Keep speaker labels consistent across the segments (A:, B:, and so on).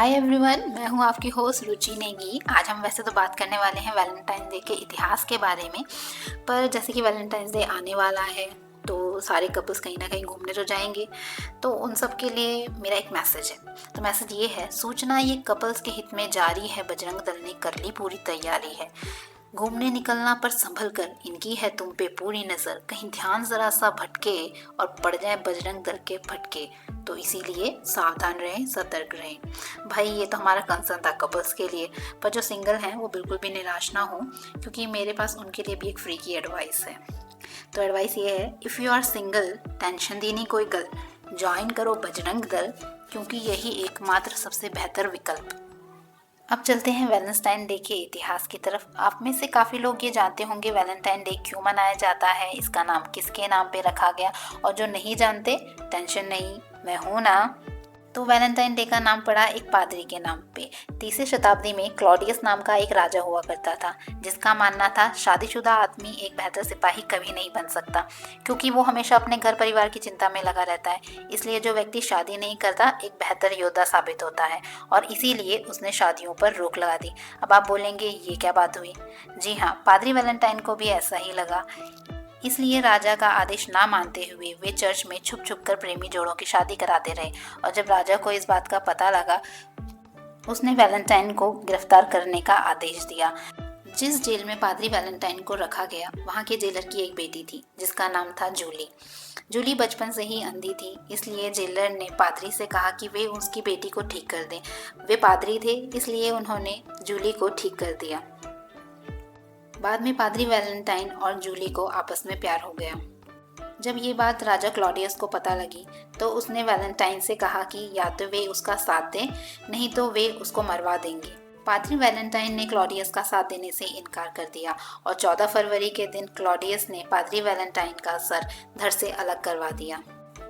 A: Hi everyone, मैं हूं आपकी होस्ट रुचि नेगी। आज हम वैसे तो बात करने वाले हैं वैलेंटाइन डे के इतिहास के बारे में, पर जैसे कि वैलेंटाइन डे आने वाला है तो सारे कपल्स कहीं ना कहीं घूमने तो जाएंगे। तो उन सब के लिए मेरा एक मैसेज है। तो मैसेज ये है, सूचना ये कपल्स के हित में जारी है, बजरंग दल ने कर ली पूरी तैयारी है। घूमने निकलना पर संभल कर, इनकी है तुम पे पूरी नज़र, कहीं ध्यान ज़रा सा भटके और पड़ जाए बजरंग दल के फटके। तो इसीलिए सावधान रहें, सतर्क रहें। भाई ये तो हमारा कंसर्न था कपल्स के लिए, पर जो सिंगल हैं वो बिल्कुल भी निराश ना हो, क्योंकि मेरे पास उनके लिए भी एक फ्री की एडवाइस है। तो एडवाइस ये है, if you are single, tension देनी कोई गल, ज्वाइन करो बजरंग दल, क्योंकि यही एकमात्र सबसे बेहतर विकल्प। अब चलते हैं वैलेंटाइन डे के इतिहास की तरफ। आप में से काफ़ी लोग ये जानते होंगे वैलेंटाइन डे क्यों मनाया जाता है, इसका नाम किसके नाम पे रखा गया, और जो नहीं जानते टेंशन नहीं, मैं हूँ ना। तो वैलेंटाइन डे का नाम पड़ा एक पादरी के नाम पे। 30वीं शताब्दी में क्लॉडियस नाम का एक राजा हुआ करता था, जिसका मानना था शादीशुदा आदमी एक बेहतर सिपाही कभी नहीं बन सकता, क्योंकि वो हमेशा अपने घर परिवार की चिंता में लगा रहता है। इसलिए जो व्यक्ति शादी नहीं करता एक बेहतर योद्धा साबित होता है, और इसीलिए उसने शादियों पर रोक लगा दी। अब आप बोलेंगे ये क्या बात हुई? जी हाँ, पादरी वैलेंटाइन को भी ऐसा ही लगा। इसलिए राजा का आदेश ना मानते हुए वे चर्च में छुप छुप कर प्रेमी जोड़ों की शादी कराते रहे। और जब राजा को इस बात का पता लगा, उसने वैलेंटाइन को गिरफ्तार करने का आदेश दिया। जिस जेल में पादरी वैलेंटाइन को रखा गया, वहाँ के जेलर की एक बेटी थी जिसका नाम था जूली। जूली बचपन से ही अंधी थी, इसलिए जेलर ने पादरी से कहा कि वे उसकी बेटी को ठीक कर दें। वे पादरी थे, इसलिए उन्होंने जूली को ठीक कर दिया। बाद में पादरी वैलेंटाइन और जूली को आपस में प्यार हो गया। जब ये बात राजा क्लॉडियस को पता लगी, तो उसने वैलेंटाइन से कहा कि या तो वे उसका साथ दें, नहीं तो वे उसको मरवा देंगे। पादरी वैलेंटाइन ने क्लॉडियस का साथ देने से इनकार कर दिया, और 14 फरवरी के दिन क्लॉडियस ने पादरी वैलेंटाइन का सर धड़ से अलग करवा दिया।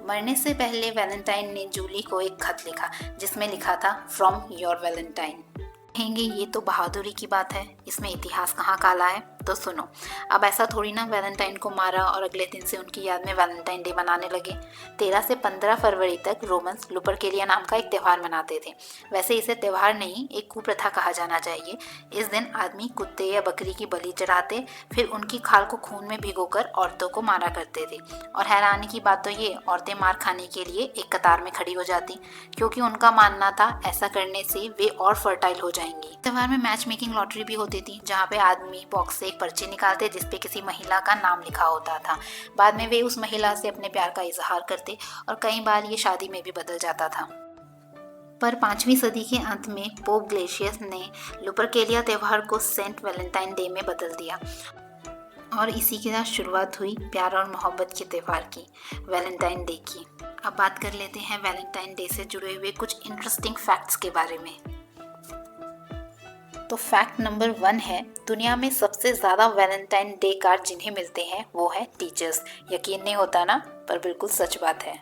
A: मरने से पहले वैलेंटाइन ने जूली को एक खत लिखा, जिसमें लिखा था, फ्रॉम योर वैलेंटाइन। कहेंगे ये तो बहादुरी की बात है, इसमें इतिहास कहाँ काला है? तो सुनो, अब ऐसा थोड़ी ना वैलेंटाइन को मारा और अगले दिन से उनकी याद में वैलेंटाइन डे मनाने लगे। 13 से 15 फरवरी तक रोमन्स लुपरकेलिया नाम का एक त्यौहार मनाते थे। वैसे इसे त्यौहार नहीं, एक कुप्रथा कहा जाना चाहिए। इस दिन आदमी कुत्ते या बकरी की बलि चढ़ाते, फिर उनकी खाल को खून में भिगोकर औरतों को मारा करते थे। और हैरानी की बात तो ये, औरतें मार खाने के लिए एक कतार में खड़ी हो जाती, क्योंकि उनका मानना था ऐसा करने से वे और फर्टाइल हो जाएंगी। त्यौहार में मैच मेकिंग लॉटरी भी होती थी, जहाँ पे आदमी बॉक्स से एक पर्ची निकालते जिसपे किसी महिला का नाम लिखा होता था। बाद में वे उस महिला से अपने प्यार का इजहार करते, और कई बार ये शादी में भी बदल जाता था। पर 5वीं सदी के अंत में पोप ग्लेशियस ने लुपरकेलिया त्यौहार को सेंट वैलेंटाइन डे में बदल दिया, और इसी के साथ शुरुआत हुई प्यार और मोहब्बत के त्यौहार की, वैलेंटाइन डे की। अब बात कर लेते हैं वैलेंटाइन डे से जुड़े हुए कुछ इंटरेस्टिंग फैक्ट्स के बारे में। तो फैक्ट नंबर 1 है, दुनिया में सबसे ज़्यादा वैलेंटाइन डे कार्ड जिन्हें मिलते हैं वो है टीचर्स। यकीन नहीं होता ना, पर बिल्कुल सच बात है।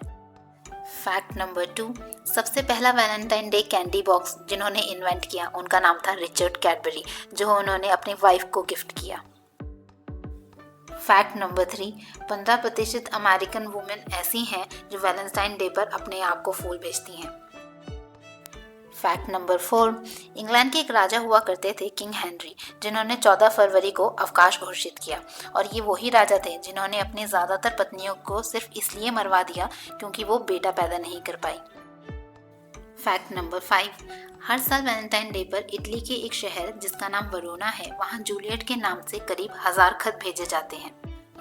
A: फैक्ट नंबर 2, सबसे पहला वैलेंटाइन डे कैंडी बॉक्स जिन्होंने इन्वेंट किया उनका नाम था रिचर्ड कैडबरी, जो उन्होंने अपनी वाइफ को गिफ्ट किया। फैक्ट नंबर 3, 15% अमेरिकन वुमेन ऐसी हैं जो वैलेंटाइन डे पर अपने आप को फूल भेजती हैं। फैक्ट नंबर 4, इंग्लैंड के एक राजा हुआ करते थे किंग हेनरी, जिन्होंने 14 फरवरी को अवकाश घोषित किया, और ये वही राजा थे जिन्होंने अपनी ज़्यादातर पत्नियों को सिर्फ इसलिए मरवा दिया क्योंकि वो बेटा पैदा नहीं कर पाई। फैक्ट नंबर 5, हर साल वैलेंटाइन डे पर इटली के एक शहर जिसका नाम वरोना है, वहाँ जूलियट के नाम से करीब 1000 खत भेजे जाते हैं।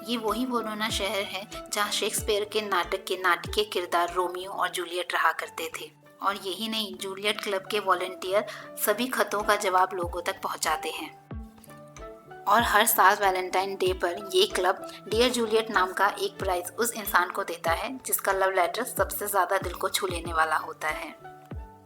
A: ये वही वरोना शहर है जहाँ शेक्सपियर के नाटक के नाटकीय किरदार रोमियो और जूलियट रहा करते थे। और यही नहीं, जूलियट क्लब के वॉलंटियर सभी खतों का जवाब लोगों तक पहुंचाते हैं। और हर साल वैलेंटाइन डे पर ये क्लब डियर जूलियट नाम का एक प्राइज उस इंसान को देता है जिसका लव लेटर सबसे ज़्यादा दिल को छू लेने वाला होता है।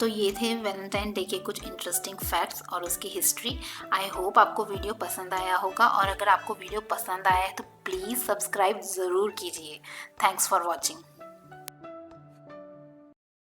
A: तो ये थे वैलेंटाइन डे के कुछ इंटरेस्टिंग फैक्ट्स और उसकी हिस्ट्री। आई होप आपको वीडियो पसंद आया होगा, और अगर आपको वीडियो पसंद आया है तो प्लीज़ सब्सक्राइब ज़रूर कीजिए। Thanks for watching.